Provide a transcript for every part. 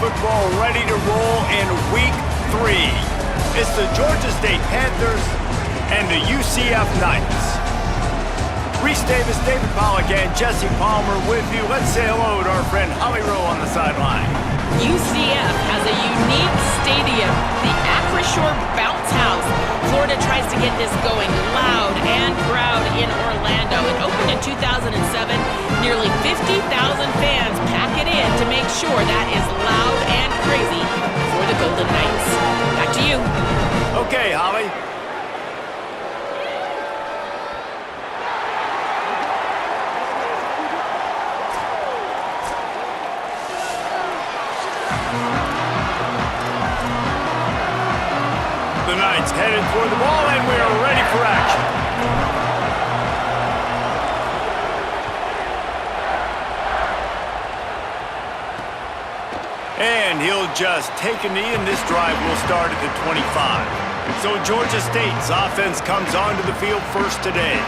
football ready to roll in Week 3. It's the Georgia State Panthers and the UCF Knights. Reese Davis, David Pollack, and Jesse Palmer with you. Let's say hello to our friend Holly Rowe on the sideline. UCF has a unique stadium, the Acrisure Bounce House. Florida tries to get this going loud and proud in Orlando. It opened in 2007. Nearly 50,000 fans pack it in to make sure that is loud and crazy for the Golden Knights. Back to you. Okay, Holly. The Knights headed for the ball, and we are ready for action. And he'll just take a knee, and this drive will start at the 25. So Georgia State's offense comes onto the field first today.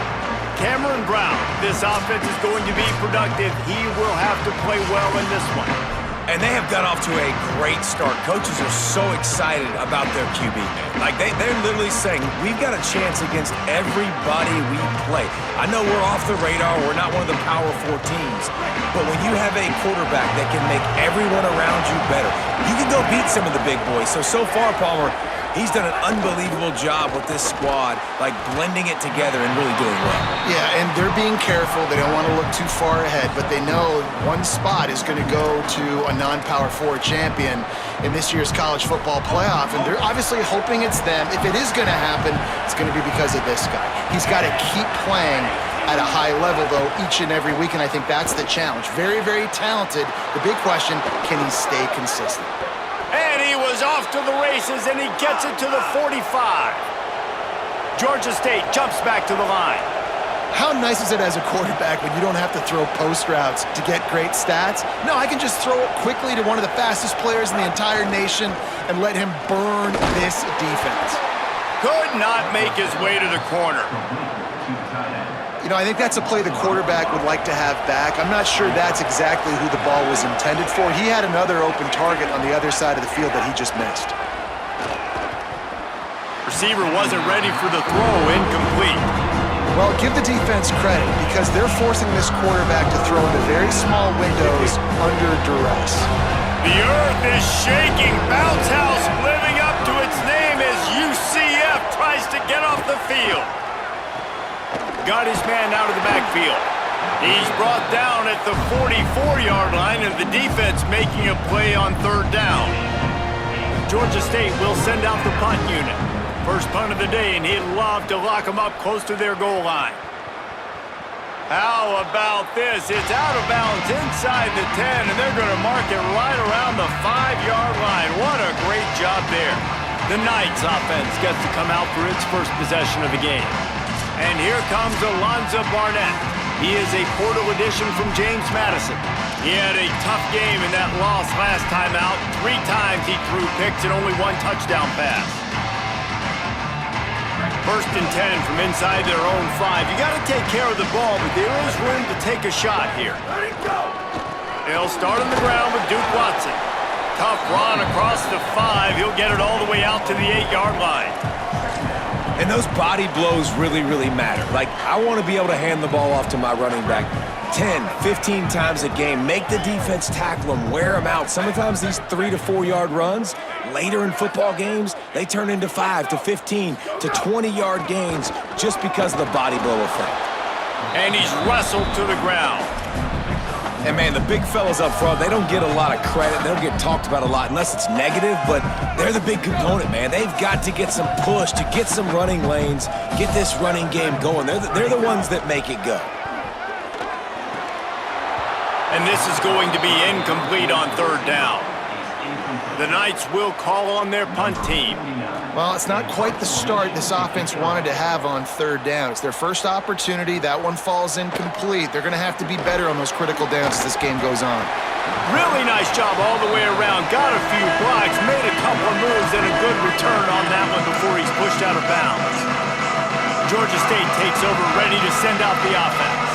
Cameron Brown, this offense is going to be productive. He will have to play well in this one. And they have got off to a great start. Coaches are so excited about their QB, man. Like, they're literally saying, we've got a chance against everybody we play. I know we're off the radar. We're not one of the Power 4 teams. But when you have a quarterback that can make everyone around you better, you can go beat some of the big boys. So far, Palmer, he's done an unbelievable job with this squad, like blending it together and really doing well. Yeah, and they're being careful. They don't want to look too far ahead, but they know one spot is going to go to a non-Power 4 champion in this year's college football playoff, and they're obviously hoping it's them. If it is going to happen, it's going to be because of this guy. He's got to keep playing at a high level, though, each and every week, and I think that's the challenge. Very, very talented. The big question, can he stay consistent? And he was off to the races, and he gets it to the 45. Georgia State jumps back to the line. How nice is it as a quarterback when you don't have to throw post routes to get great stats? No, I can just throw it quickly to one of the fastest players in the entire nation and let him burn this defense. Could not make his way to the corner. You know, I think that's a play the quarterback would like to have back. I'm not sure that's exactly who the ball was intended for. He had another open target on the other side of the field that he just missed. Receiver wasn't ready for the throw, incomplete. Well, give the defense credit because they're forcing this quarterback to throw into very small windows under duress. The earth is shaking. Bounce House living up to its name as UCF tries to get off the field. Got his man out of the backfield. He's brought down at the 44-yard line, and the defense making a play on third down. Georgia State will send out the punt unit. First punt of the day, and he'd love to lock them up close to their goal line. How about this? It's out of bounds inside the 10, and they're going to mark it right around the 5-yard line. What a great job there. The Knights offense gets to come out for its first possession of the game. And here comes Alonzo Barnett. He is a portal addition from James Madison. He had a tough game in that loss last time out. 3 times he threw picks and only 1 touchdown pass. First and 10 from inside their own 5. You got to take care of the ball, but there is room to take a shot here. They'll start on the ground with Duke Watson. Tough run across the 5. He'll get it all the way out to the 8-yard line. And those body blows really, really matter. Like, I want to be able to hand the ball off to my running back 10, 15 times a game. Make the defense tackle them, wear them out. Sometimes these 3 to 4 yard runs, later in football games, they turn into 5 to 15 to 20-yard gains just because of the body blow effect. And he's wrestled to the ground. And, man, the big fellas up front, they don't get a lot of credit. They don't get talked about a lot unless it's negative, but they're the big component, man. They've got to get some push, to get some running lanes, get this running game going. They're the ones that make it go. And this is going to be incomplete on third down. The Knights will call on their punt team. Well, it's not quite the start this offense wanted to have on third down. It's their first opportunity. That one falls incomplete. They're going to have to be better on those critical downs as this game goes on. Really nice job all the way around. Got a few blocks, made a couple of moves, and a good return on that one before he's pushed out of bounds. Georgia State takes over, ready to send out the offense.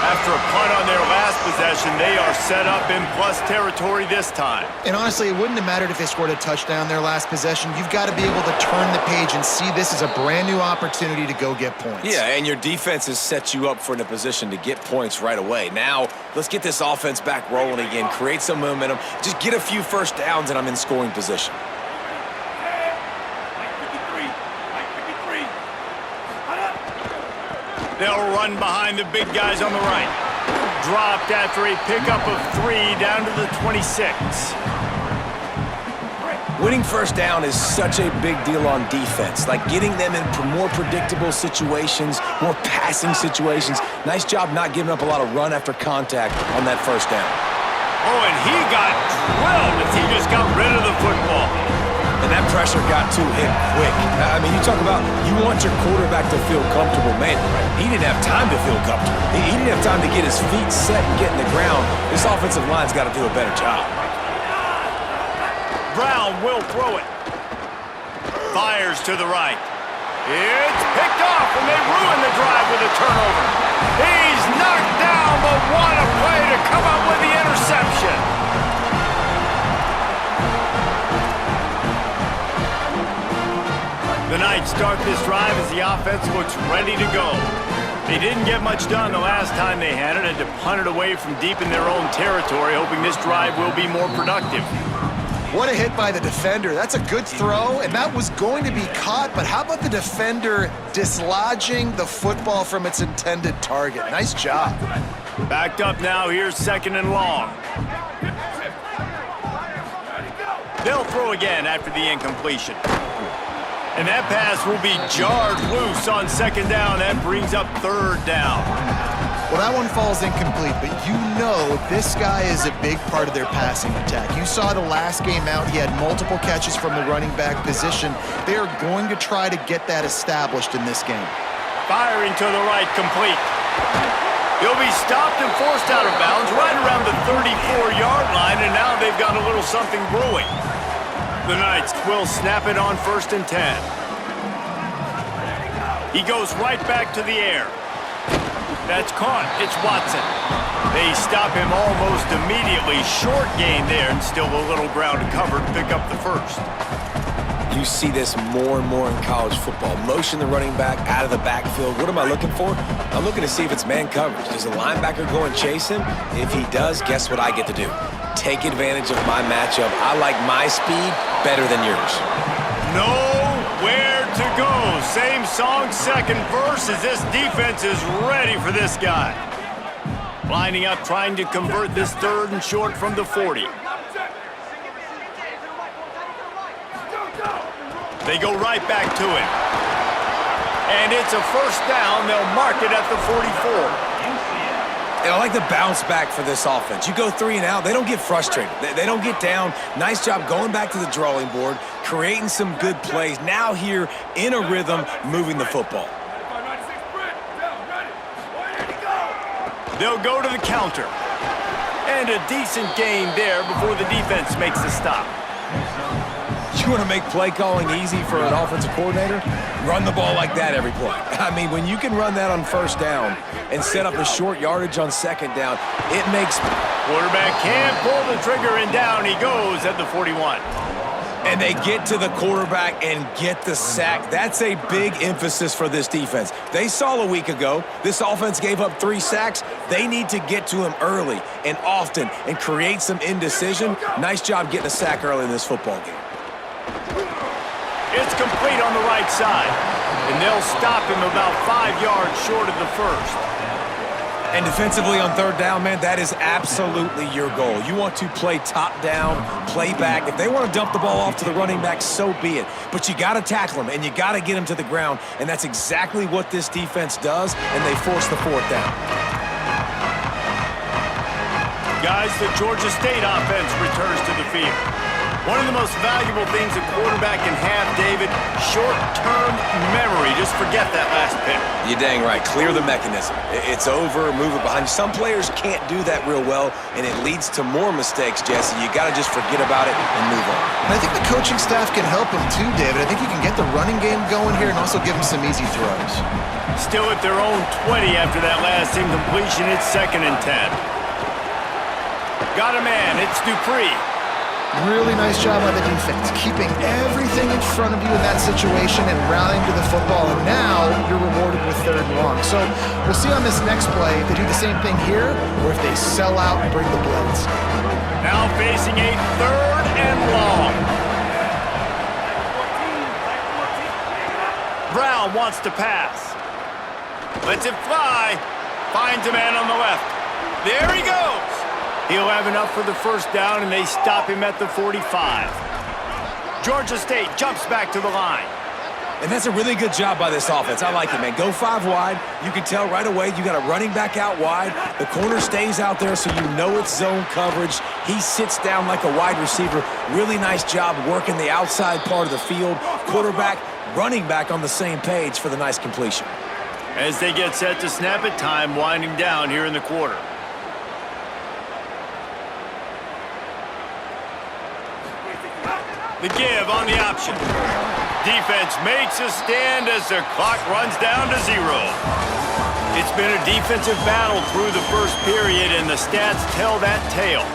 After a punt on their last possession, they are set up in plus territory this time. And honestly, it wouldn't have mattered if they scored a touchdown their last possession. You've got to be able to turn the page and see this as a brand new opportunity to go get points. Yeah, and your defense has set you up for in a position to get points right away. Now, let's get this offense back rolling again, create some momentum, just get a few first downs, and I'm in scoring position. They'll run behind the big guys on the right. Dropped after a pickup of 3 down to the 26. Winning first down is such a big deal on defense, like getting them in more predictable situations, more passing situations. Nice job not giving up a lot of run after contact on that first down. Oh, and he got drilled as he just got rid of the football. And that pressure got to him quick. I mean, you talk about you want your quarterback to feel comfortable. Man, he didn't have time to feel comfortable. He didn't have time to get his feet set and get in the ground. This offensive line's got to do a better job. Brown will throw it. Fires to the right. It's picked off, and they ruin the drive with a turnover. He's knocked down, but what a play to come up with the interception. The Knights start this drive as the offense looks ready to go. They didn't get much done the last time they had it, and to punt it away from deep in their own territory, hoping this drive will be more productive. What a hit by the defender. That's a good throw, and that was going to be caught, but how about the defender dislodging the football from its intended target? Nice job. Backed up now, here's 2nd and long. They'll throw again after the incompletion. And that pass will be jarred loose on 2nd down. That brings up 3rd down. Well, that one falls incomplete, but you know this guy is a big part of their passing attack. You saw the last game out, he had multiple catches from the running back position. They are going to try to get that established in this game. Firing to the right, complete. He'll be stopped and forced out of bounds right around the 34-yard line, and now they've got a little something brewing. The Knights will snap it on 1st and 10. He goes right back to the air. That's caught. It's Watson. They stop him almost immediately. Short gain there, and still a little ground to cover to pick up the 1st. You see this more and more in college football. Motion the running back out of the backfield. What am I looking for? I'm looking to see if it's man coverage. Does the linebacker go and chase him? If he does, guess what I get to do? Take advantage of my matchup. I like my speed better than yours. Nowhere to go. Same song, 2nd verse, as this defense is ready for this guy. Lining up, trying to convert this 3rd and short from the 40. They go right back to him. And it's a 1st down. They'll mark it at the 44. And I like the bounce back for this offense. You go 3 and out, they don't get frustrated. They don't get down. Nice job going back to the drawing board, creating some good plays. Now here in a rhythm, moving the football. They'll go to the counter. And a decent gain there before the defense makes the stop. You want to make play calling easy for an offensive coordinator? Run the ball like that every play. I mean, when you can run that on 1st down and set up the short yardage on 2nd down, it makes... Quarterback can't pull the trigger, and down he goes at the 41. And they get to the quarterback and get the sack. That's a big emphasis for this defense. They saw a week ago, this offense gave up 3 sacks. They need to get to him early and often and create some indecision. Nice job getting a sack early in this football game. It's complete on the right side, and they'll stop him about 5 yards short of the 1st. And defensively on 3rd down, man, that is absolutely your goal. You want to play top down, play back. If they want to dump the ball off to the running back, so be it. But you got to tackle him, and you got to get him to the ground, and that's exactly what this defense does, and they force the 4th down. Guys, the Georgia State offense returns to the field. One of the most valuable things a quarterback can have, David, short-term memory. Just forget that last pick. You're dang right. Clear the mechanism. It's over, move it behind you. Some players can't do that real well, and it leads to more mistakes, Jesse. You got to just forget about it and move on. And I think the coaching staff can help him too, David. I think you can get the running game going here and also give him some easy throws. Still at their own 20 after that last incompletion. It's 2nd and 10. Got a man. It's Dupree. Really nice job by the defense, keeping everything in front of you in that situation and rallying to the football. And now you're rewarded with 3rd and long. So we'll see on this next play if they do the same thing here or if they sell out and bring the blitz. Now facing a 3rd and long. Brown wants to pass. Lets it fly. Finds a man on the left. There he goes. He'll have enough for the 1st down, and they stop him at the 45. Georgia State jumps back to the line. And that's a really good job by this offense. I like it, man. Go 5 wide. You can tell right away you got a running back out wide. The corner stays out there so you know it's zone coverage. He sits down like a wide receiver. Really nice job working the outside part of the field. Quarterback, running back on the same page for the nice completion. As they get set to snap it, time winding down here in the quarter. The give on the option. Defense makes a stand as the clock runs down to 0. It's been a defensive battle through the 1st period, and the stats tell that tale.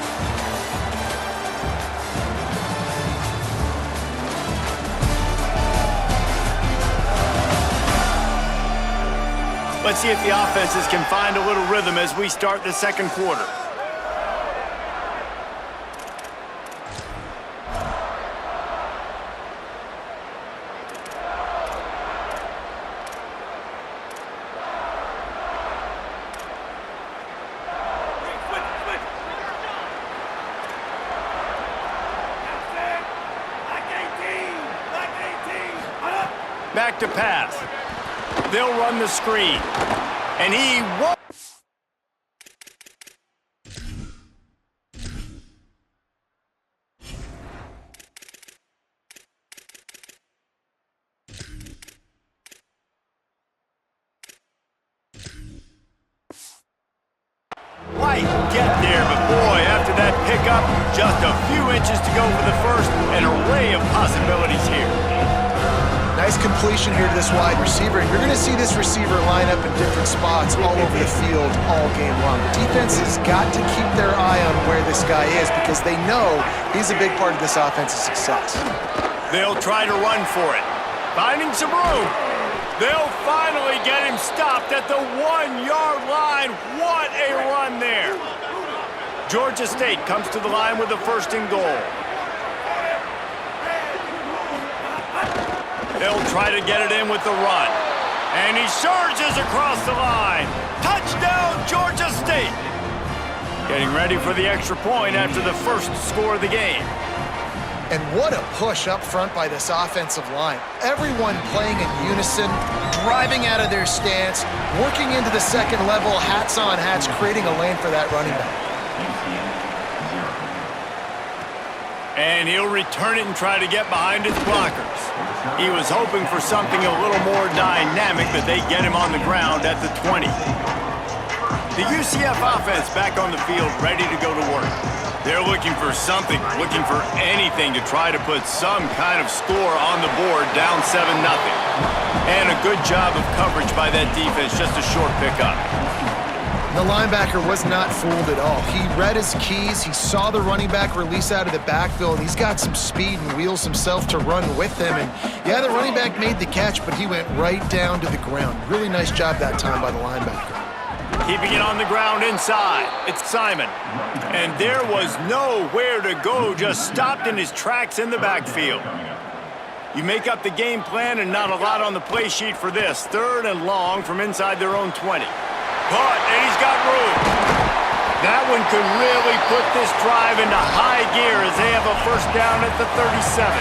Let's see if the offenses can find a little rhythm as we start the 2nd quarter. Back to pass. They'll run the screen. And he won't. Might get there, but boy, after that pickup, just a few inches to go for the 1st. An array of possibilities here. Nice completion here to this wide receiver, and you're going to see this receiver line up in different spots all over the field all game long. Defense has got to keep their eye on where this guy is because they know he's a big part of this offense's success. They'll try to run for it. Finding some room. They'll finally get him stopped at the 1-yard line. What a run there. Georgia State comes to the line with a 1st and goal. They'll try to get it in with the run. And he surges across the line. Touchdown, Georgia State. Getting ready for the extra point after the 1st score of the game. And what a push up front by this offensive line. Everyone playing in unison, driving out of their stance, working into the 2nd level, hats on hats, creating a lane for that running back. And he'll return it and try to get behind his blockers. He was hoping for something a little more dynamic, but they get him on the ground at the 20. The UCF offense back on the field, ready to go to work. They're looking for something, looking for anything to try to put some kind of score on the board, down 7-0. And a good job of coverage by that defense, just a short pickup. The linebacker was not fooled at all. He read his keys. He saw the running back release out of the backfield. He's got some speed and wheels himself to run with him. And yeah, the running back made the catch, but he went right down to the ground. Really nice job that time by the linebacker. Keeping it on the ground inside. It's Simon. And there was nowhere to go, just stopped in his tracks in the backfield. You make up the game plan and not a lot on the play sheet for this. 3rd and long from inside their own 20. Caught, and he's got room. That one could really put this drive into high gear as they have a 1st down at the 37.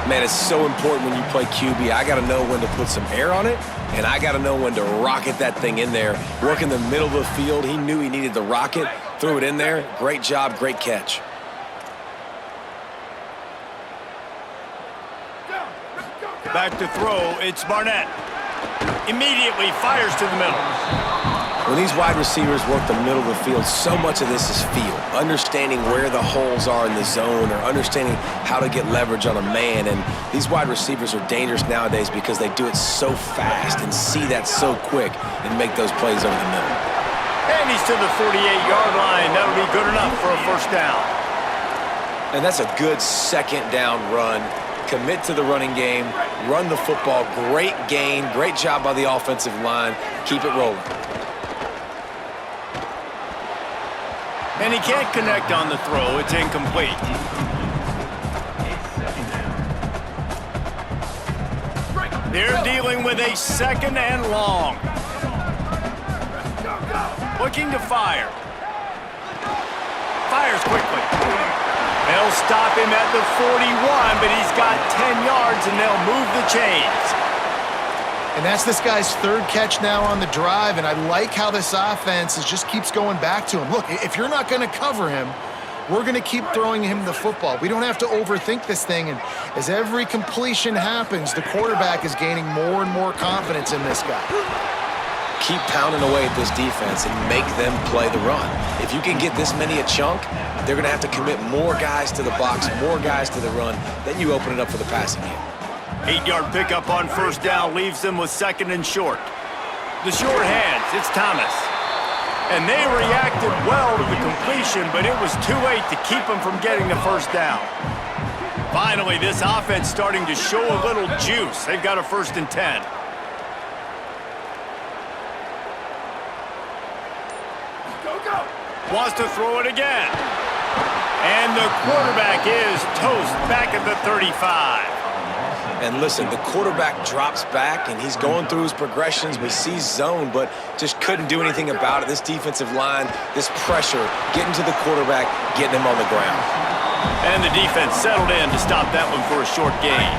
Man, it's so important when you play QB. I got to know when to put some air on it, and I got to know when to rocket that thing in there. Work in the middle of the field. He knew he needed the rocket, threw it in there. Great job, great catch. Back to throw, it's Barnett. Immediately fires to the middle. When these wide receivers work the middle of the field, so much of this is feel. Understanding where the holes are in the zone or understanding how to get leverage on a man. And these wide receivers are dangerous nowadays because they do it so fast and see that so quick and make those plays over the middle. And he's to the 48-yard line. That'll be good enough for a first down. And that's a good second down run. Commit to the running game, run the football, great gain, great job by the offensive line. Keep it rolling. And he can't connect on the throw. It's incomplete. They're dealing with a second and long. Looking to fire. Fires quickly. They'll stop him at the 41, but he's got 10 yards, and they'll move the chains. And that's this guy's third catch now on the drive, and I like how this offense just keeps going back to him. Look, if you're not going to cover him, we're going to keep throwing him the football. We don't have to overthink this thing, and as every completion happens, the quarterback is gaining more and more confidence in this guy. Keep pounding away at this defense and make them play the run. If you can get this many a chunk, they're going to have to commit more guys to the box, more guys to the run. Then you open it up for the passing game. 8-yard pickup on first down leaves them with second and short. The short hands, it's Thomas. And they reacted well to the completion, but it was too late to keep them from getting the first down. Finally, this offense starting to show a little juice. They've got a 1st and 10. Wants to throw it again. And the quarterback is toast back at the 35. And listen, the quarterback drops back, and he's going through his progressions. We see zone, but just couldn't do anything about it. This defensive line, this pressure, getting to the quarterback, getting him on the ground. And the defense settled in to stop that one for a short gain.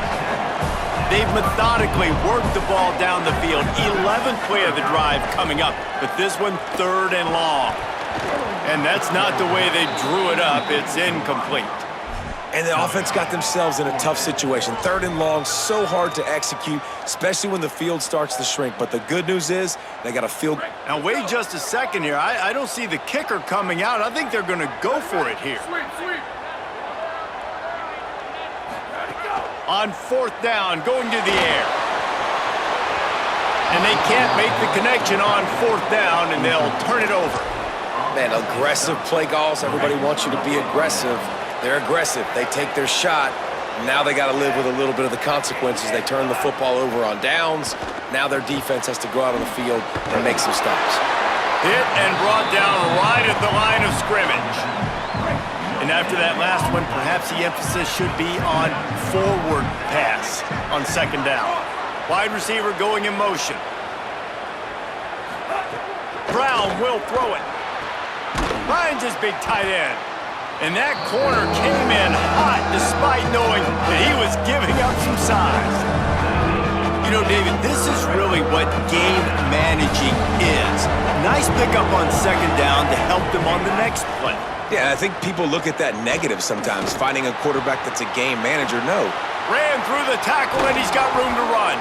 They've methodically worked the ball down the field. 11th play of the drive coming up, but this one 3rd and long. And that's not the way they drew it up. It's incomplete. And the offense got themselves in a tough situation. 3rd and long, so hard to execute, especially when the field starts to shrink. But the good news is they got a field. Now, wait just a second here. I don't see the kicker coming out. I think they're going to go for it here. On 4th down, going to the air. And they can't make the connection on 4th down, and they'll turn it over. Man, aggressive play calls. Everybody wants you to be aggressive. They're aggressive. They take their shot. Now they got to live with a little bit of the consequences. They turn the football over on downs. Now their defense has to go out on the field and make some stops. Hit and brought down right at the line of scrimmage. And after that last one, perhaps the emphasis should be on forward pass on 2nd down. Wide receiver going in motion. Brown will throw it. Finds his big tight end. And that corner came in hot despite knowing that he was giving up some size. You know, David, this is really what game managing is. Nice pickup on 2nd down to help them on the next play. Yeah, I think people look at that negative sometimes, finding a quarterback that's a game manager. No. Ran through the tackle, and he's got room to run.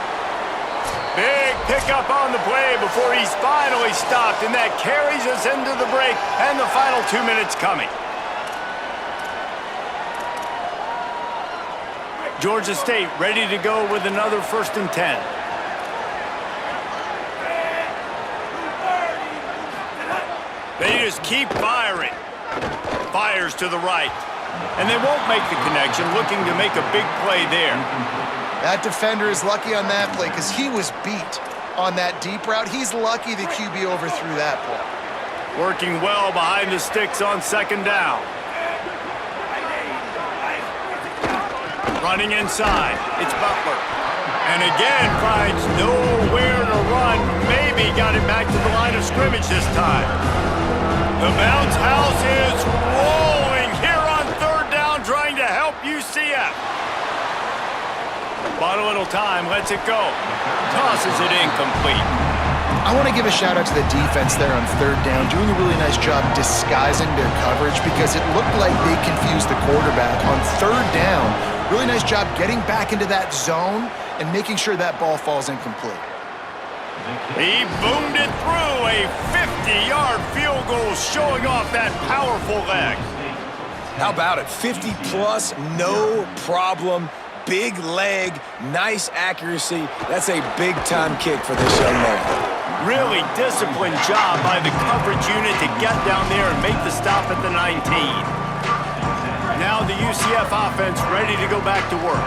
Big pickup on the play before he's finally stopped, and that carries us into the break and the final 2 minutes coming. Georgia State ready to go with another 1st and 10. They just keep firing. Fires to the right. And they won't make the connection, looking to make a big play there. That defender is lucky on that play because he was beat on that deep route. He's lucky the QB overthrew that play. Working well behind the sticks on 2nd down. Running inside, it's Butler. And again finds nowhere to run. Maybe got it back to the line of scrimmage this time. The bounce house is rolling here on 3rd down, trying to help UCF. Bought a little time, lets it go. Tosses it incomplete. I want to give a shout out to the defense there on 3rd down, doing a really nice job disguising their coverage because it looked like they confused the quarterback on 3rd down. Really nice job getting back into that zone and making sure that ball falls incomplete. He boomed it through a 50-yard field goal, showing off that powerful leg. How about it? 50-plus, no problem. Big leg, nice accuracy. That's a big-time kick for this young man. Really disciplined job by the coverage unit to get down there and make the stop at the 19. Now the UCF offense ready to go back to work.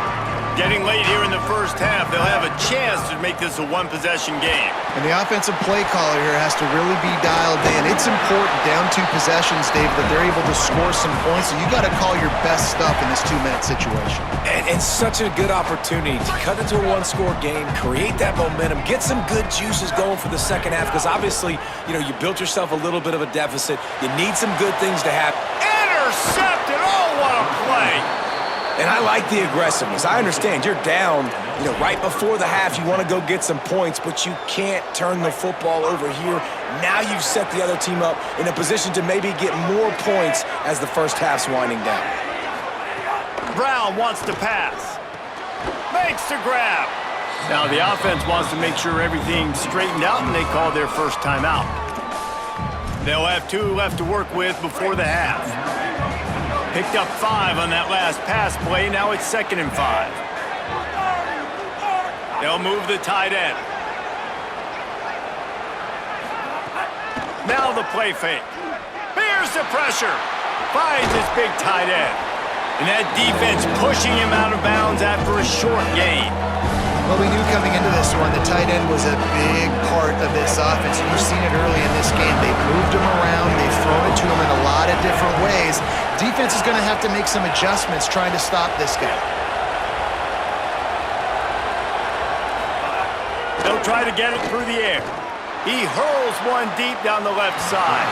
Getting late here in the first half, they'll have a chance to make this a one-possession game. And the offensive play caller here has to really be dialed in. It's important down 2 possessions, Dave, that they're able to score some points. So you got to call your best stuff in this 2-minute situation. And such a good opportunity to cut into a one-score game, create that momentum, get some good juices going for the second half, because obviously, you built yourself a little bit of a deficit. You need some good things to happen. Intercepted! Oh, what a play! And I like the aggressiveness. I understand you're down, right before the half. You want to go get some points, but you can't turn the football over here. Now you've set the other team up in a position to maybe get more points as the first half's winding down. Brown wants to pass. Makes the grab. Now the offense wants to make sure everything's straightened out, and they call their first timeout. They'll have 2 left to work with before the half. Picked up 5 on that last pass play. Now it's 2nd and 5. They'll move the tight end. Now the play fake. Here's the pressure. Finds his big tight end. And that defense pushing him out of bounds after a short gain. Well, we knew coming into this one, the tight end was a big part of this offense. You've seen it early in this game. They've moved him around. They've thrown it to him in a lot of different ways. Defense is going to have to make some adjustments trying to stop this guy. They'll try to get it through the air. He hurls one deep down the left side.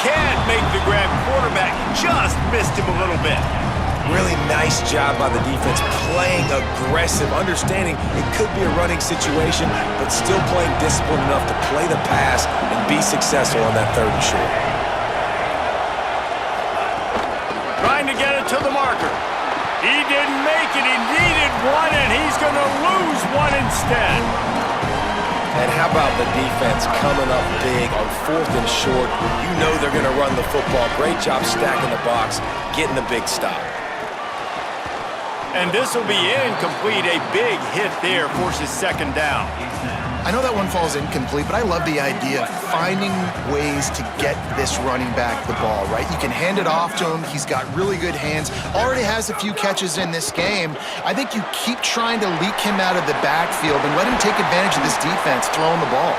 Can't make the grab. Quarterback just missed him a little bit. Really nice job by the defense, playing aggressive, understanding it could be a running situation, but still playing disciplined enough to play the pass and be successful on that 3rd and short. Trying to get it to the marker. He didn't make it. He needed one, and he's going to lose one instead. And how about the defense coming up big on 4th and short? You know they're going to run the football. Great job stacking the box, getting the big stop. And this will be incomplete. A big hit there forces 2nd down. I know that one falls incomplete, but I love the idea of finding ways to get this running back the ball, right? You can hand it off to him. He's got really good hands. Already has a few catches in this game. I think you keep trying to leak him out of the backfield and let him take advantage of this defense throwing the ball.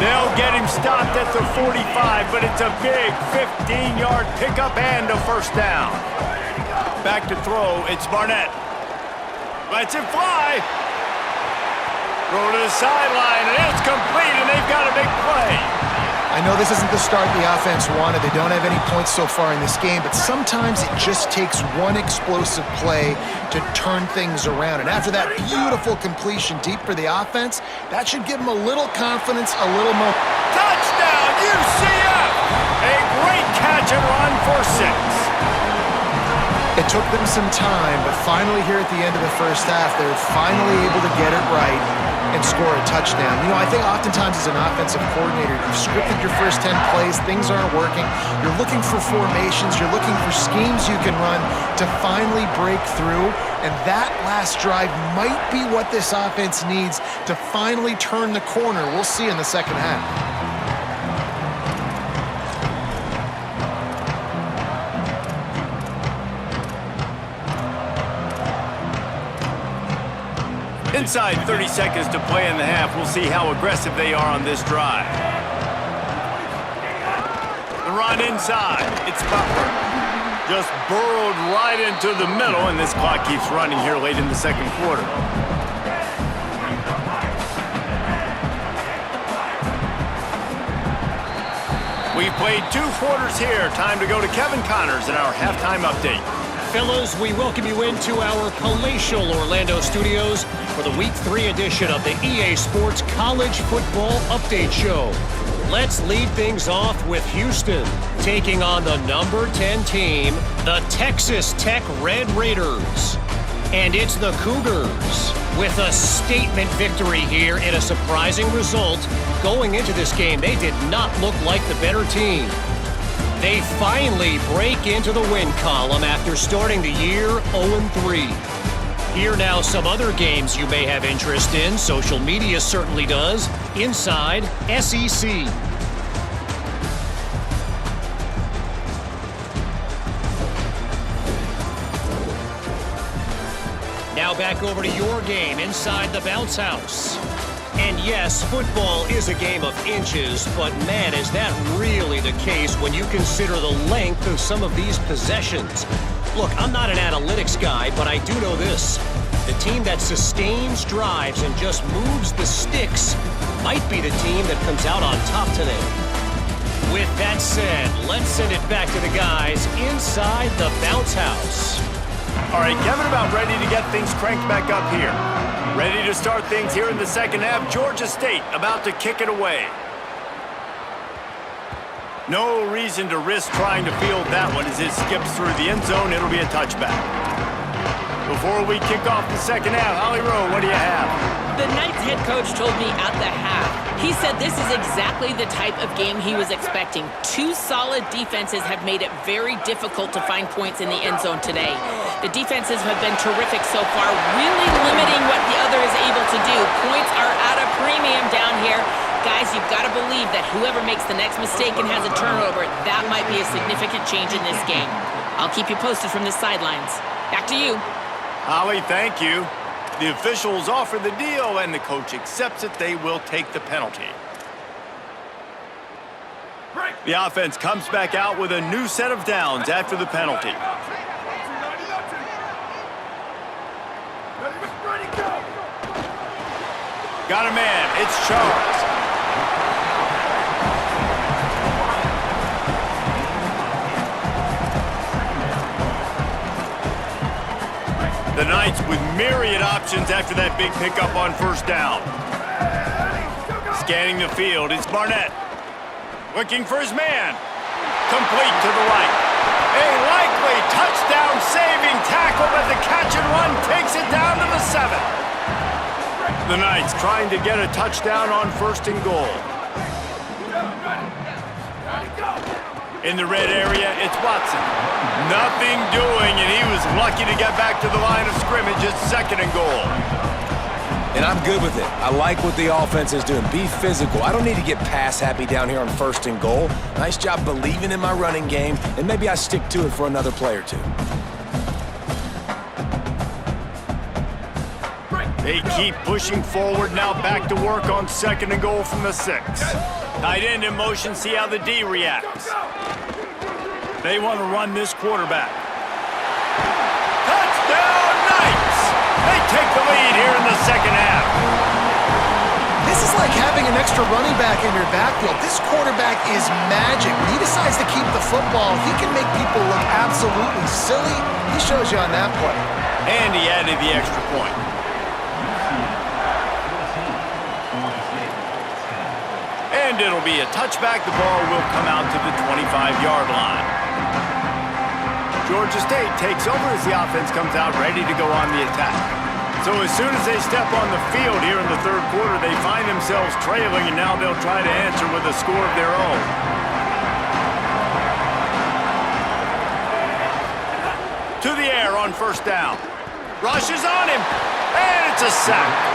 They'll get him stopped at the 45, but it's a big 15-yard pickup and a 1st down. Back to throw, it's Barnett. Lets it fly. Throw to the sideline, and it's complete, and they've got a big play. I know this isn't the start the offense wanted. They don't have any points so far in this game, but sometimes it just takes one explosive play to turn things around. And after that beautiful completion deep for the offense, that should give them a little confidence, a little more. Touchdown, UCF! A great catch and run for 6. It took them some time, but finally here at the end of the first half, they're finally able to get it right and score a touchdown. I think oftentimes as an offensive coordinator, you've scripted your first 10 plays, things aren't working. You're looking for formations, you're looking for schemes you can run to finally break through, and that last drive might be what this offense needs to finally turn the corner. We'll see in the second half. Inside 30 seconds to play in the half. We'll see how aggressive they are on this drive. The run inside. It's Butler. Just burrowed right into the middle, and this clock keeps running here late in the 2nd quarter. We've played 2 quarters here. Time to go to Kevin Connors in our halftime update. Fellas, we welcome you into our palatial Orlando studios for the Week 3 edition of the EA Sports College Football Update Show. Let's lead things off with Houston, taking on the number 10 team, the Texas Tech Red Raiders. And it's the Cougars. With a statement victory here and a surprising result, going into this game, they did not look like the better team. They finally break into the win column after starting the year 0-3. Here now some other games you may have interest in. Social media certainly does. Inside SEC. Now back over to your game inside the bounce house. And yes, football is a game of inches, but man, is that really the case when you consider the length of some of these possessions. Look, I'm not an analytics guy, but I do know this. The team that sustains drives and just moves the sticks might be the team that comes out on top today. With that said, let's send it back to the guys inside the bounce house. All right, Kevin, about ready to get things cranked back up here. Ready to start things here in the second half. Georgia State about to kick it away. No reason to risk trying to field that one as it skips through the end zone. It'll be a touchback. Before we kick off the second half, Holly Rowe, what do you have? The Knights head coach told me at the half, he said this is exactly the type of game he was expecting. Two solid defenses have made it very difficult to find points in the end zone today. The defenses have been terrific so far, really limiting what the other is able to do. Points are at a premium down here. Guys, you've got to believe that whoever makes the next mistake and has a turnover, that might be a significant change in this game. I'll keep you posted from the sidelines. Back to you. Holly, thank you. The officials offer the deal, and the coach accepts it. They will take the penalty. The offense comes back out with a new set of downs after the penalty. Got a man. It's Charles. The Knights with myriad options after that big pickup on first down. Scanning the field, it's Barnett. Looking for his man. Complete to the right. A likely touchdown-saving tackle, but the catch and run takes it down to the 7. The Knights trying to get a touchdown on first and goal. In the red area, it's Watson. Nothing doing, and he was lucky to get back to the line of scrimmage. It's second and goal. And I'm good with it. I like what the offense is doing. Be physical. I don't need to get pass happy down here on first and goal. Nice job believing in my running game, and maybe I stick to it for another play or two. They keep pushing forward, now back to work on second and goal from the 6. Tight end in motion, see how the D reacts. They want to run this quarterback. Touchdown, Knights! They take the lead here in the second half. This is like having an extra running back in your backfield. This quarterback is magic. When he decides to keep the football, he can make people look absolutely silly. He shows you on that play. And he added the extra point. And it'll be a touchback. The ball will come out to the 25-yard line. Georgia State takes over as the offense comes out ready to go on the attack. So as soon as they step on the field here in the third quarter, they find themselves trailing, and now they'll try to answer with a score of their own. To the air on first down. Rushes on him, and it's a sack.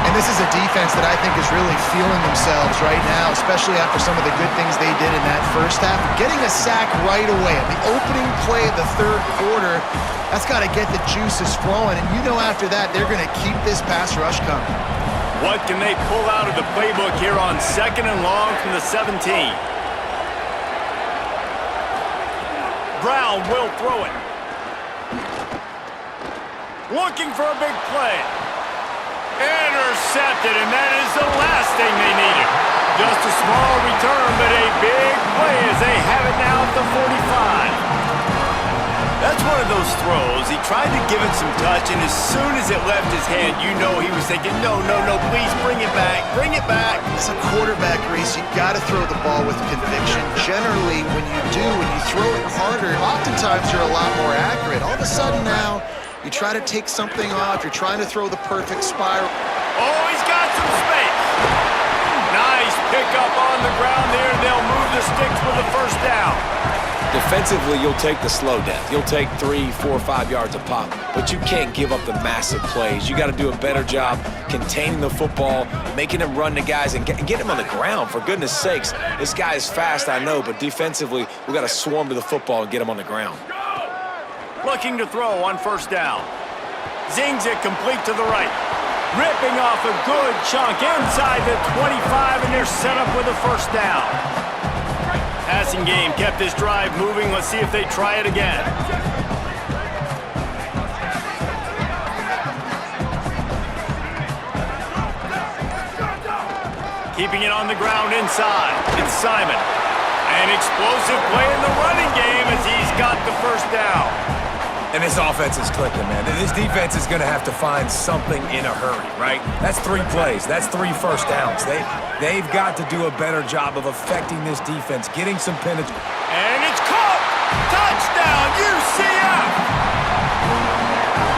And this is a defense that I think is really feeling themselves right now, especially after some of the good things they did in that first half. Getting a sack right away at the opening play of the third quarter, that's got to get the juices flowing. And you know after that, they're going to keep this pass rush coming. What can they pull out of the playbook here on second and long from the 17? Brown will throw it. Looking for a big play. Intercepted, and that is the last thing they needed. Just a small return, but a big play as they have it now at the 45. That's one of those throws. He tried to give it some touch, and as soon as it left his hand, you know he was thinking, no, please bring it back, bring it back. It's a quarterback race. You got to throw the ball with conviction. Generally, when you do, when you throw it harder, oftentimes you're a lot more accurate. All of a sudden now, You try to take something off. You're trying to throw the perfect spiral. Oh, he's got some space. Nice pickup on the ground there. They'll move the sticks with the first down. Defensively, you'll take the slow death. You'll take 3, 4, 5 yards a pop, but you can't give up the massive plays. You got to do a better job containing the football, making him run to guys, and get him on the ground, for goodness sakes. This guy is fast, I know, but defensively, we got to swarm to the football and get him on the ground. Looking to throw on first down. Zings it complete to the right. Ripping off a good chunk inside the 25, and they're set up with a first down. Passing game kept this drive moving. Let's see if they try it again. Keeping it on the ground inside. It's Simon. An explosive play in the running game as he's got the first down. And this offense is clicking, man. This defense is going to have to find something in a hurry, right? That's 3 plays. That's 3 first downs. They've got to do a better job of affecting this defense, getting some penetration. And it's caught! Touchdown, UCF!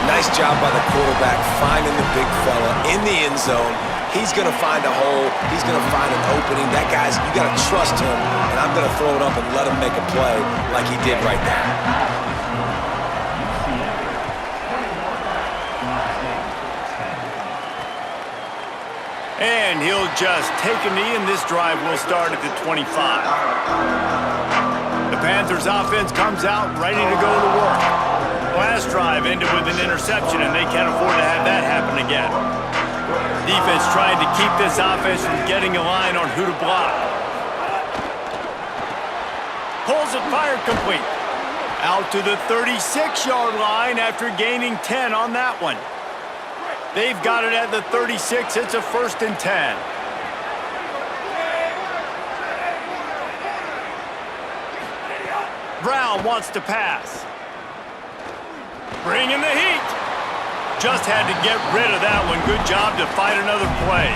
Nice job by the quarterback finding the big fella in the end zone. He's going to find a hole. He's going to find an opening. That guy's, you got to trust him, and I'm going to throw it up and let him make a play like he did right there. And he'll just take a knee, and this drive will start at the 25. The Panthers offense comes out ready to go to work. Last drive ended with an interception, and they can't afford to have that happen again. Defense trying to keep this offense from getting a line on who to block. Pulls it fired complete. Out to the 36-yard line after gaining 10 on that one. They've got it at the 36. It's a 1st and 10. Brown wants to pass. Bringing the heat. Just had to get rid of that one. Good job to fight another play.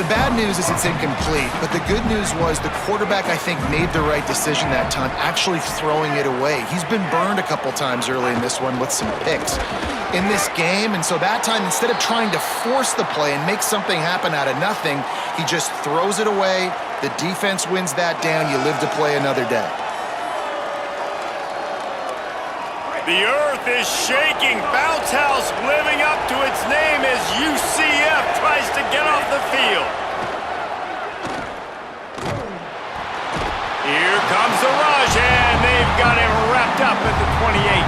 The bad news is it's incomplete, but the good news was the quarterback, I think, made the right decision that time, actually throwing it away. He's been burned a couple times early in this one with some picks in this game, and so that time, instead of trying to force the play and make something happen out of nothing, he just throws it away. The defense wins that down. You live to play another day. The earth is shaking. Bounce House living up to its name as UCF tries to get off the field. Here comes the rush, and they've got him wrapped up at the 28.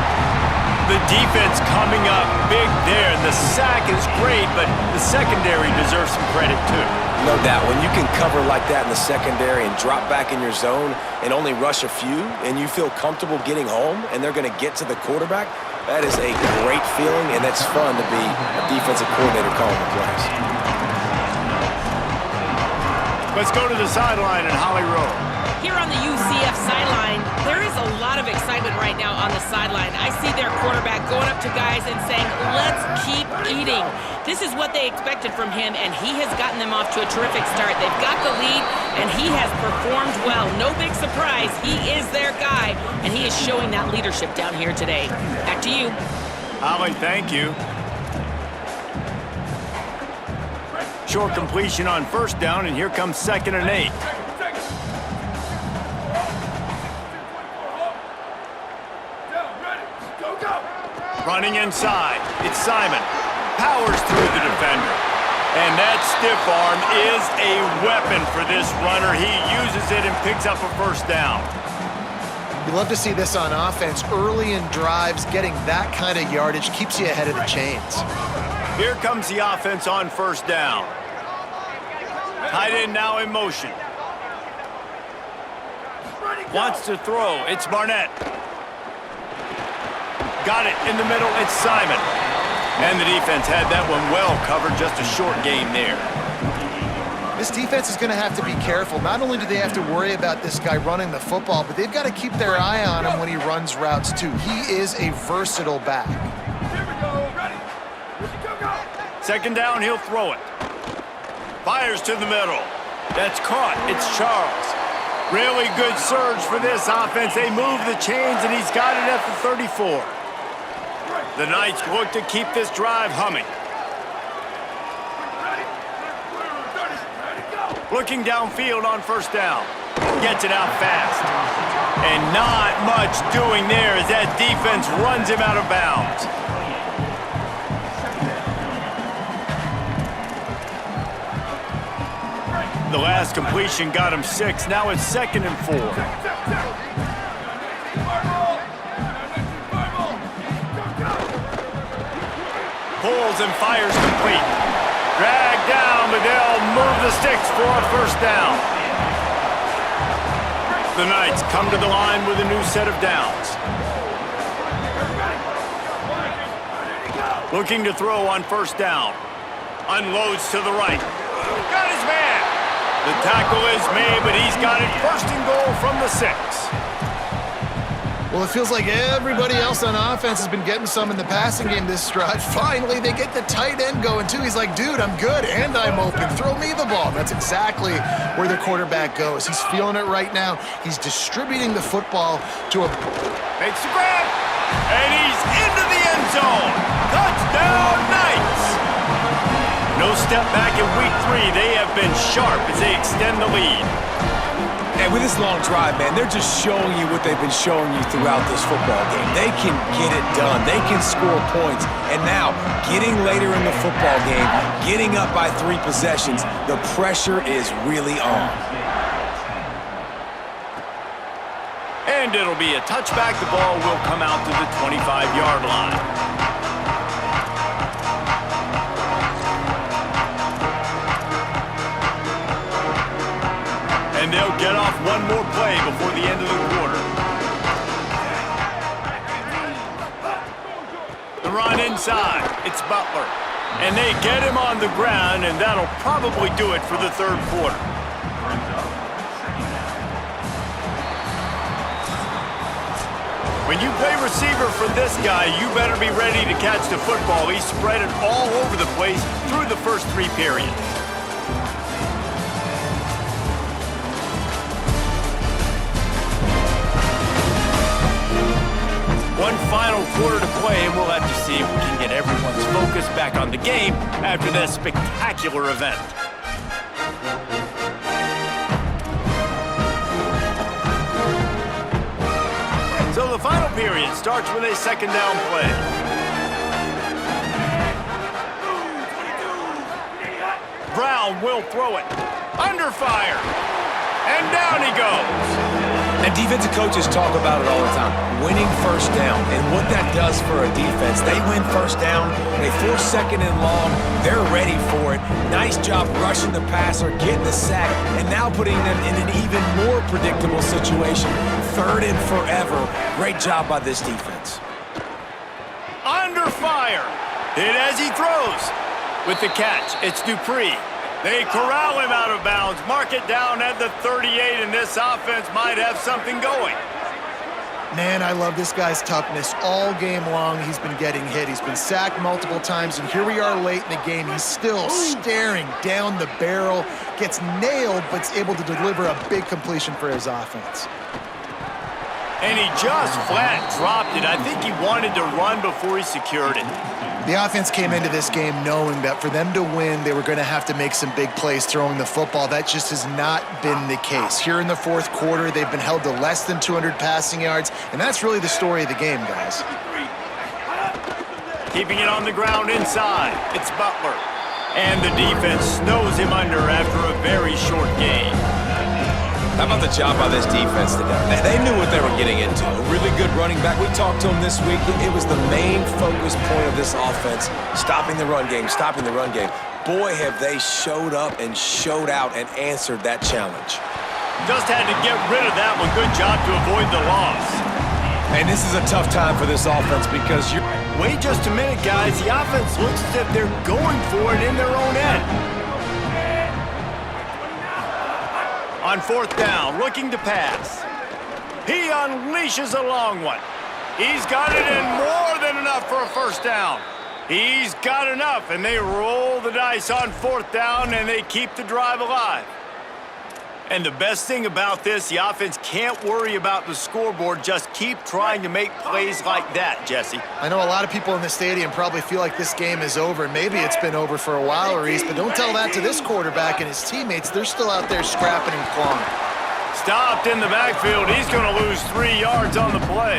The defense coming up big there. The sack is great, but the secondary deserves some credit too. No doubt. When you can cover like that in the secondary and drop back in your zone and only rush a few, and you feel comfortable getting home, and they're going to get to the quarterback, that is a great feeling, and that's fun to be a defensive coordinator calling the plays. Let's go to the sideline in Holly Rowe. Here on the UCF sideline, there is a lot of excitement right now on the sideline. I see their quarterback going up to guys and saying, let's keep eating. This is what they expected from him, and he has gotten them off to a terrific start. They've got the lead, and he has performed well. No big surprise. He is their guy, and he is showing that leadership down here today. Back to you. Holly, thank you. Short completion on first down, and here comes 2nd and 8. Running inside, it's Simon. Powers through the defender. And that stiff arm is a weapon for this runner. He uses it and picks up a first down. You love to see this on offense. Early in drives, getting that kind of yardage keeps you ahead of the chains. Here comes the offense on first down. Tight end now in motion. Wants to throw, it's Barnett. Got it in the middle, it's Simon. And the defense had that one well covered, just a short game there. This defense is going to have to be careful. Not only do they have to worry about this guy running the football, but they've got to keep their eye on him when he runs routes too. He is a versatile back. Second down, he'll throw it. Fires to the middle. That's caught, it's Charles. Really good surge for this offense. They move the chains, and he's got it at the 34. The Knights look to keep this drive humming. Looking downfield on first down. Gets it out fast. And not much doing there as that defense runs him out of bounds. The last completion got him 6. Now it's 2nd and 4. Pulls and fires complete. Dragged down, but they'll move the sticks for a first down. The Knights come to the line with a new set of downs. Looking to throw on first down. Unloads to the right. Got his man. The tackle is made, but he's got it 1st and goal from the 6. Well, it feels like everybody else on offense has been getting some in the passing game this stretch. Finally, they get the tight end going, too. He's like, dude, I'm good, and I'm open. Throw me the ball. That's exactly where the quarterback goes. He's feeling it right now. He's distributing the football to a... Makes the grab, and he's into the end zone. Touchdown, Knights! No step back in week 3. They have been sharp as they extend the lead. And with this long drive, man, they're just showing you what they've been showing you throughout this football game. They can get it done. They can score points. And now, getting later in the football game, getting up by 3 possessions, the pressure is really on. And it'll be a touchback. The ball will come out to the 25-yard line. And they'll get off one more play before the end of the quarter. The run inside. It's Butler. And they get him on the ground, and that'll probably do it for the 3rd quarter. When you play receiver for this guy, you better be ready to catch the football. He's spread it all over the place through the first 3 periods. One final quarter to play, and we'll have to see if we can get everyone's focus back on the game after that spectacular event. So the final period starts with a 2nd down play. Brown will throw it. Under fire. And down he goes. And defensive coaches talk about it all the time, winning first down. And what that does for a defense, they win first down, they force 2nd and long, they're ready for it. Nice job rushing the passer, getting the sack, and now putting them in an even more predictable situation. 3rd and forever. Great job by this defense. Under fire. Hit as he throws. With the catch, it's Dupree. They corral him out of bounds, mark it down at the 38, and this offense might have something going. Man, I love this guy's toughness. All game long, he's been getting hit. He's been sacked multiple times, and here we are late in the game. He's still staring down the barrel, gets nailed, but's able to deliver a big completion for his offense. And he just flat dropped it. I think he wanted to run before he secured it. The offense came into this game knowing that for them to win, they were going to have to make some big plays throwing the football. That just has not been the case. Here in the 4th quarter, they've been held to less than 200 passing yards, and that's really the story of the game, guys. Keeping it on the ground inside, it's Butler. And the defense snows him under after a very short game. How about the job by this defense today? They knew what they were getting into. A really good running back. We talked to him this week. It was the main focus point of this offense, stopping the run game, stopping the run game. Boy, have they showed up and showed out and answered that challenge. Just had to get rid of that one. Good job to avoid the loss. And this is a tough time for this offense because you're... Wait just a minute, guys. The offense looks as if they're going for it in their own end. On 4th down, looking to pass. He unleashes a long one. He's got it in more than enough for a first down. He's got enough, and they roll the dice on 4th down, and they keep the drive alive. And the best thing about this, the offense can't worry about the scoreboard. Just keep trying to make plays like that, Jesse. I know a lot of people in the stadium probably feel like this game is over. Maybe it's been over for a while, Reese, but don't tell that to this quarterback and his teammates. They're still out there scrapping and clawing. Stopped in the backfield. He's going to lose 3 yards on the play.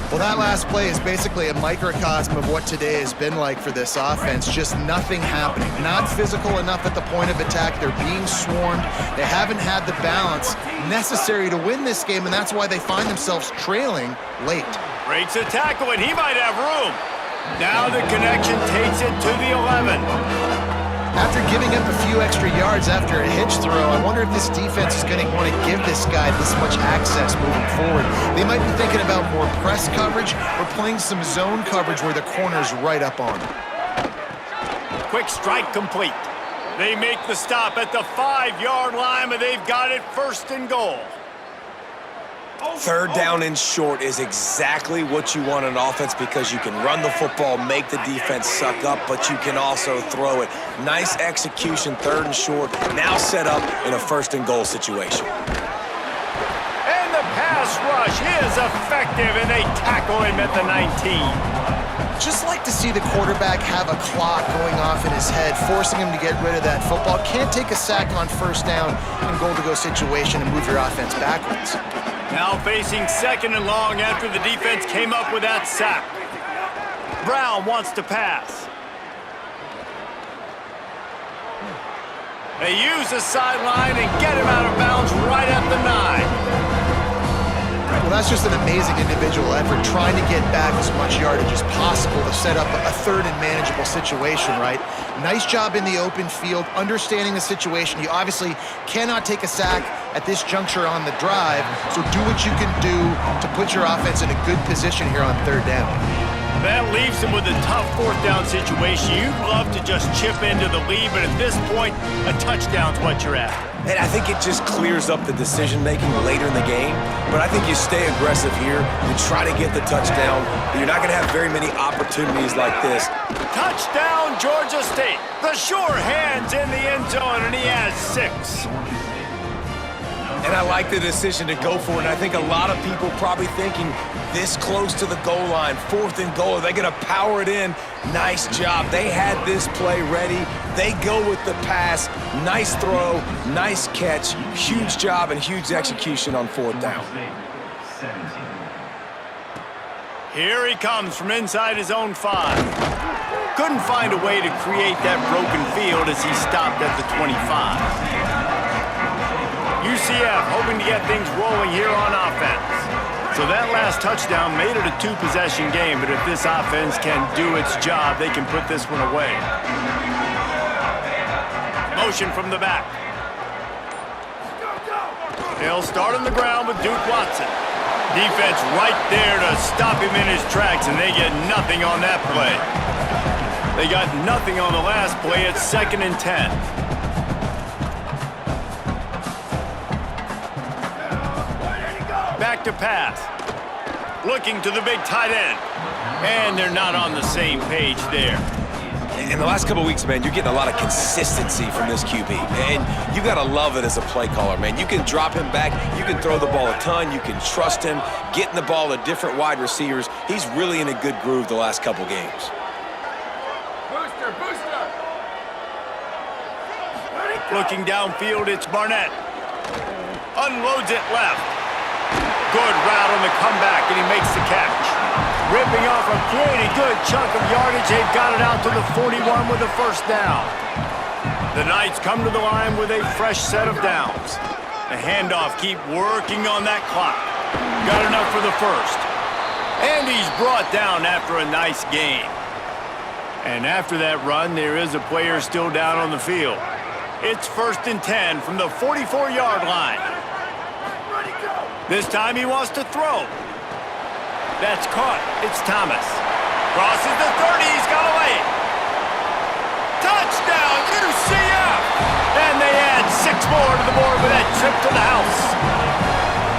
Well, that last play is basically a microcosm of what today has been like for this offense. Just nothing happening. Not physical enough at the point of attack. They're being swarmed. They haven't had the balance necessary to win this game, and that's why they find themselves trailing late. Breaks a tackle, and he might have room. Now the connection takes it to the 11. After giving up a few extra yards after a hitch throw, I wonder if this defense is going to want to give this guy this much access moving forward. They might be thinking about more press coverage or playing some zone coverage where the corner's right up on him. Quick strike complete. They make the stop at the 5-yard line, but they've got it 1st and goal. Third down and short is exactly what you want on offense because you can run the football, make the defense suck up, but you can also throw it. Nice execution, 3rd and short, now set up in a 1st and goal situation. And the pass rush is effective, and they tackle him at the 19. Just like to see the quarterback have a clock going off in his head, forcing him to get rid of that football. Can't take a sack on 1st down in goal-to-go situation and move your offense backwards. Now facing 2nd and long after the defense came up with that sack. Brown wants to pass. They use the sideline and get him out of bounds right at the 9. Well, that's just an amazing individual effort, trying to get back as much yardage as possible to set up a 3rd and manageable situation, right? Nice job in the open field, understanding the situation. You obviously cannot take a sack at this juncture on the drive, so do what you can do to put your offense in a good position here on 3rd down. That leaves them with a tough 4th down situation. You'd love to just chip into the lead, but at this point, a touchdown's what you're after. And I think it just clears up the decision-making later in the game. But I think you stay aggressive here. You try to get the touchdown. But you're not going to have very many opportunities like this. Touchdown, Georgia State. The sure hands in the end zone, and he has 6. And I like the decision to go for it. And I think a lot of people probably thinking this close to the goal line, 4th and goal, are they going to power it in? Nice job. They had this play ready. They go with the pass. Nice throw, nice catch, huge job and huge execution on 4th down. Here he comes from inside his own 5. Couldn't find a way to create that broken field as he stopped at the 25. UCF hoping to get things rolling here on offense. So that last touchdown made it a 2-possession game, but if this offense can do its job, they can put this one away. Motion from the back. They'll start on the ground with Duke Watson. Defense right there to stop him in his tracks, and they get nothing on that play. They got nothing on the last play. It's 2nd and 10. Back to pass. Looking to the big tight end. And they're not on the same page there. In the last couple of weeks, man, you're getting a lot of consistency from this QB. And you got to love it as a play caller, man. You can drop him back. You can throw the ball a ton. You can trust him. Getting the ball to different wide receivers. He's really in a good groove the last couple games. Booster, booster. Looking downfield, it's Barnett. Unloads it left. Good route on the comeback, and he makes the catch. Ripping off a pretty good chunk of yardage. They've got it out to the 41 with a 1st down. The Knights come to the line with a fresh set of downs. The handoff, keep working on that clock. Got enough for the 1st. And he's brought down after a nice gain. And after that run, there is a player still down on the field. It's 1st and 10 from the 44-yard line. This time he wants to throw. That's caught. It's Thomas. Crosses the 30. He's got away. Touchdown, UCF! And they add 6 more to the board with that trip to the house.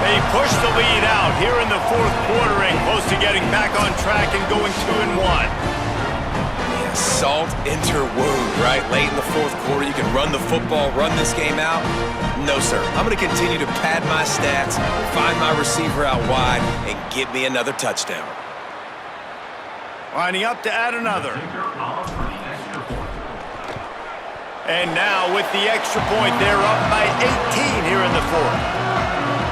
They push the lead out here in the 4th quarter and close to getting back on track and going 2-1. salt into her wound, right? Late in the fourth quarter, you can run the football, run this game out. No, sir. I'm going to continue to pad my stats, find my receiver out wide, and get me another touchdown. Lining up to add another. And now with the extra point, they're up by 18 here in the fourth.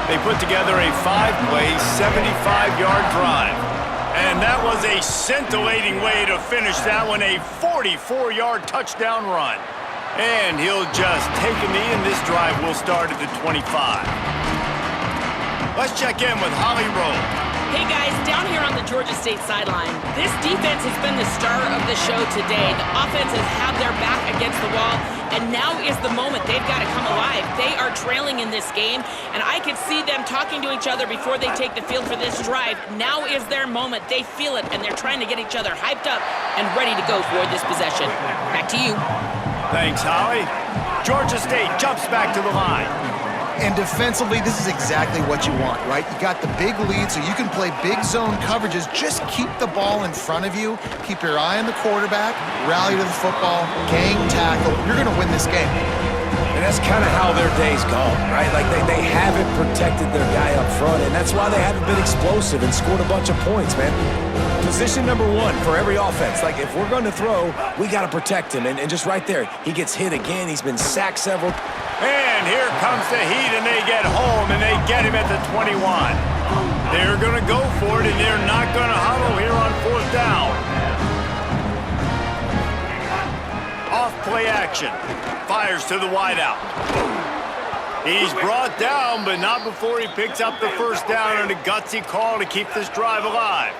They put together a 5-play, 75-yard drive. And that was a scintillating way to finish that one, a 44-yard touchdown run. And he'll just take a knee, and this drive will start at the 25. Let's check in with Holly Rowe. Hey guys, down here on the Georgia State sideline, this defense has been the star of the show today. The offense has had their back against the wall, and now is the moment they've got to come alive. They are trailing in this game, and I could see them talking to each other before they take the field for this drive. Now is their moment. They feel it, and they're trying to get each other hyped up and ready to go for this possession. Back to you. Thanks, Holly. Georgia State jumps back to the line. And defensively, this is exactly what you want, right? You got the big lead, so you can play big zone coverages. Just keep the ball in front of you. Keep your eye on the quarterback. Rally to the football. Gang tackle. You're going to win this game. And that's kind of how their day's gone, right? Like they haven't protected their guy up front, and that's why they haven't been explosive and scored a bunch of points, man. Position number one for every offense. Like, if we're going to throw, we got to protect him. And just right there, he gets hit again. He's been sacked several. And here comes the heat, and they get home, and they get him at the 21. They're going to go for it, and they're not going to huddle here on fourth down. Off play action. Fires to the wideout. He's brought down, but not before he picks up the first down, and a gutsy call to keep this drive alive.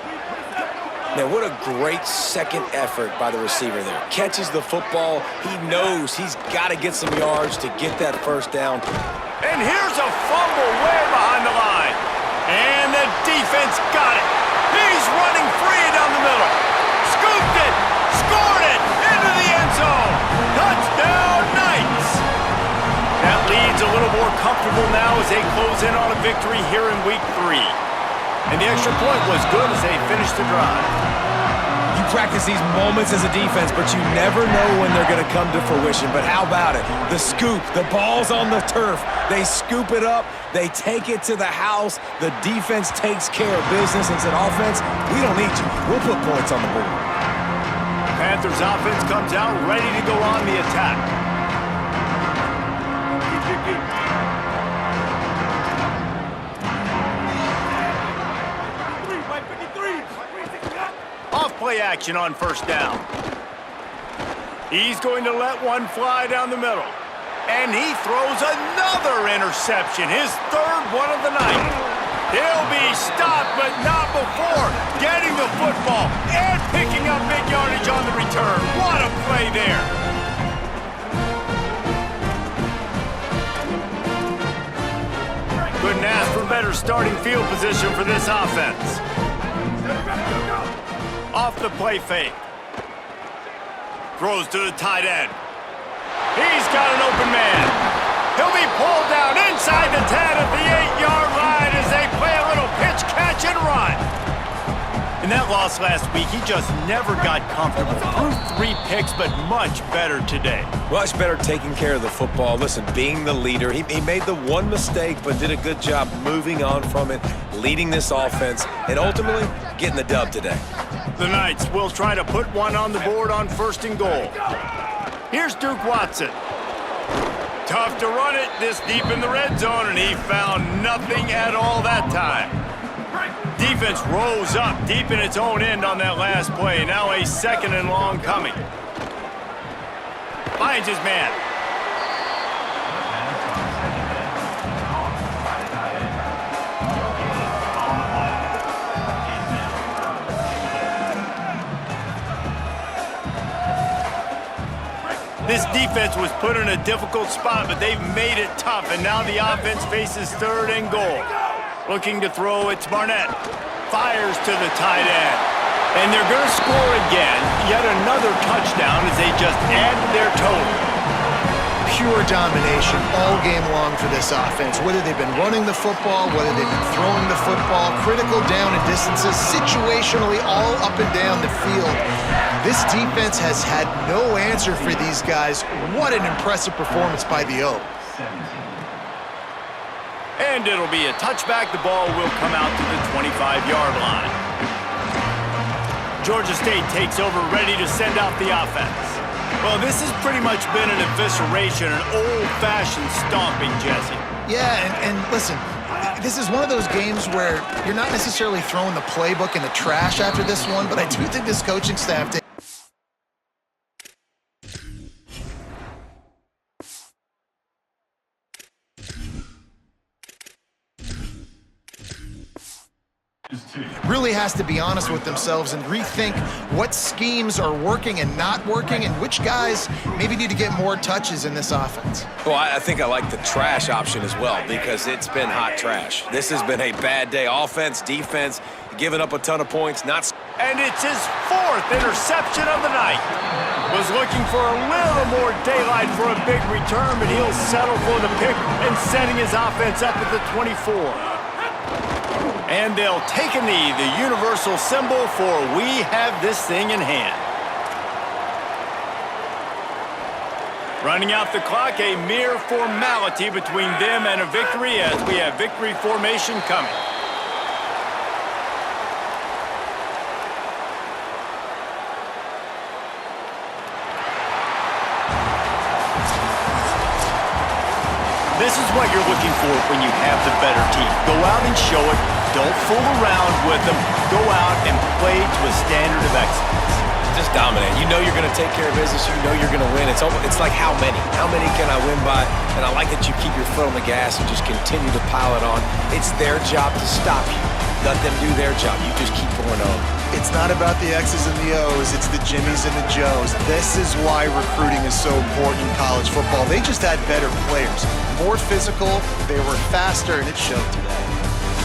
Man, what a great second effort by the receiver there. Catches the football. He knows he's got to get some yards to get that first down. And here's a fumble way behind the line. And the defense got it. He's running free down the middle. Scooped it. Scored it. Into the end zone. Touchdown, Knights. That lead's a little more comfortable now as they close in on a victory here in week 3. And the extra point was good as they finished the drive. You practice these moments as a defense, but you never know when they're going to come to fruition. But how about it? The scoop, the ball's on the turf. They scoop it up. They take it to the house. The defense takes care of business and said, offense, we don't need you. We'll put points on the board. Panthers offense comes out ready to go on the attack. Off-play action on first down. He's going to let one fly down the middle. And he throws another interception, his third one of the night. He'll be stopped, but not before getting the football and picking up big yardage on the return. What a play there. Couldn't ask for better starting field position for this offense. Off the play fake. Throws to the tight end. He's got an open man. He'll be pulled down inside the 10 at the 8-yard line as they play a little pitch, catch, and run. In that loss last week, he just never got comfortable. Threw 3 picks, but much better today. Much better taking care of the football. Listen, being the leader, he made the one mistake, but did a good job moving on from it, leading this offense, and ultimately getting the dub today. The Knights will try to put one on the board on 1st and goal. Here's Duke Watson. Tough to run it this deep in the red zone, and he found nothing at all that time. Defense rose up deep in its own end on that last play. Now a 2nd and long coming. Finds his man. This defense was put in a difficult spot, but they've made it tough, and now the offense faces 3rd and goal. Looking to throw, it's Barnett. Fires to the tight end. And they're going to score again. Yet another touchdown as they just add to their total. pure domination all game long for this offense. Whether they've been running the football, whether they've been throwing the football, critical down and distances, situationally all up and down the field. This defense has had no answer for these guys. What an impressive performance by the O. And it'll be a touchback. The ball will come out to the 25-yard line. Georgia State takes over, ready to send out the offense. Well, this has pretty much been an evisceration, an old-fashioned stomping, Jesse. Yeah, and listen, this is one of those games where you're not necessarily throwing the playbook in the trash after this one, but I do think this coaching staff did. Really has to be honest with themselves and rethink what schemes are working and not working and which guys maybe need to get more touches in this offense. Well, I think I like the trash option as well because it's been hot trash. This has been a bad day. Offense, defense, giving up a ton of points. And it's his 4th interception of the night. Was looking for a little more daylight for a big return, but he'll settle for the pick and setting his offense up at the 24. And they'll take a knee, the universal symbol for we have this thing in hand. Running out the clock, a mere formality between them and a victory as we have victory formation coming. This is what you're looking for when you have the better team. Go out and show it. Don't fool around with them. Go out and play to a standard of excellence. Just dominate. You know you're going to take care of business. You know you're going to win. It's like how many? How many can I win by? And I like that you keep your foot on the gas and just continue to pile it on. It's their job to stop you. Let them do their job. You just keep pouring on. It's not about the X's and the O's. It's the Jimmies and the Joes. This is why recruiting is so important in college football. They just had better players. More physical, they were faster, and it showed today.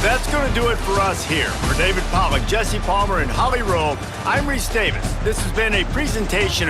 That's going to do it for us here. For David Pollock, Jesse Palmer, and Holly Rowe, I'm Reese Davis. This has been a presentation of